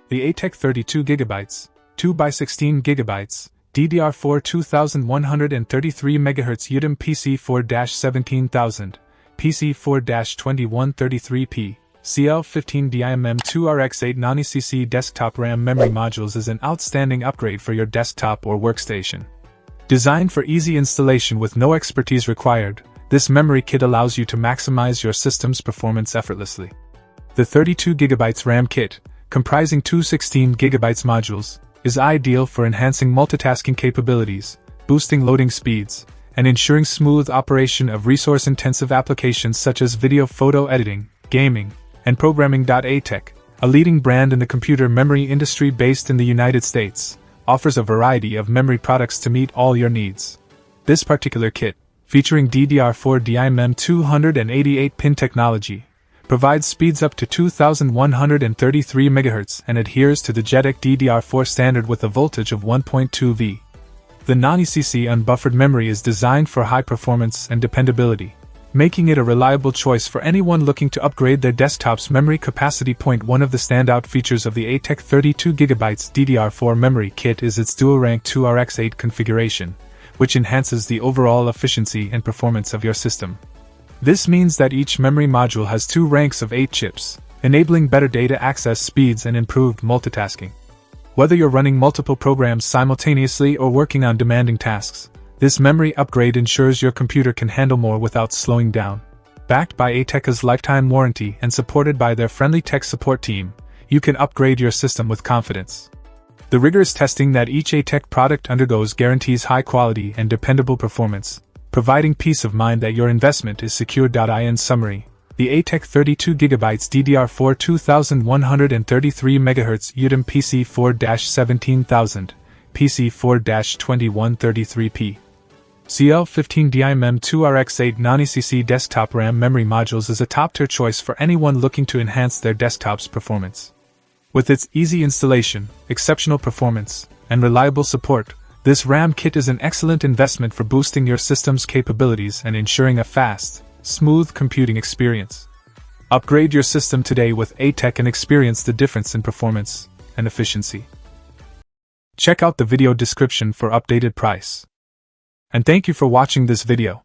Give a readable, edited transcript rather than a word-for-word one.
The ATEC 32GB, 2x16GB, DDR4 2133 MHz UDIMM PC4-17000, PC4-2133P, CL15DIMM 2RX8 90cc desktop RAM memory modules is an outstanding upgrade for your desktop or workstation. Designed for easy installation with no expertise required, this memory kit allows you to maximize your system's performance effortlessly. The 32GB RAM kit, comprising two 16GB modules, is ideal for enhancing multitasking capabilities, boosting loading speeds, and ensuring smooth operation of resource-intensive applications such as video photo editing, gaming, and programming. ATEC, a leading brand in the computer memory industry based in the United States, offers a variety of memory products to meet all your needs. This particular kit, featuring DDR4 DIMM 288-pin technology, provides speeds up to 2133 MHz and adheres to the JEDEC DDR4 standard with a voltage of 1.2 V. The 90cc unbuffered memory is designed for high performance and dependability, making it a reliable choice for anyone looking to upgrade their desktop's memory capacity. One of the standout features of the ATEC 32GB DDR4 memory kit is its dual-rank 2RX8 configuration, which enhances the overall efficiency and performance of your system. This means that each memory module has 2 ranks of 8 chips, enabling better data access speeds and improved multitasking. Whether you're running multiple programs simultaneously or working on demanding tasks, this memory upgrade ensures your computer can handle more without slowing down. Backed by ATEC's lifetime warranty and supported by their friendly tech support team, you can upgrade your system with confidence. The rigorous testing that each ATEC product undergoes guarantees high quality and dependable performance, providing peace of mind that your investment is secure. In summary, the ATEC 32GB DDR4 2133 MHz UDIMM PC4-17000, PC4-2133P, CL15DIMM 2RX8 90cc desktop RAM memory modules is a top-tier choice for anyone looking to enhance their desktop's performance. With its easy installation, exceptional performance, and reliable support, this RAM kit is an excellent investment for boosting your system's capabilities and ensuring a fast, smooth computing experience. Upgrade your system today with ATEC and experience the difference in performance and efficiency. Check out the video description for updated price. And thank you for watching this video.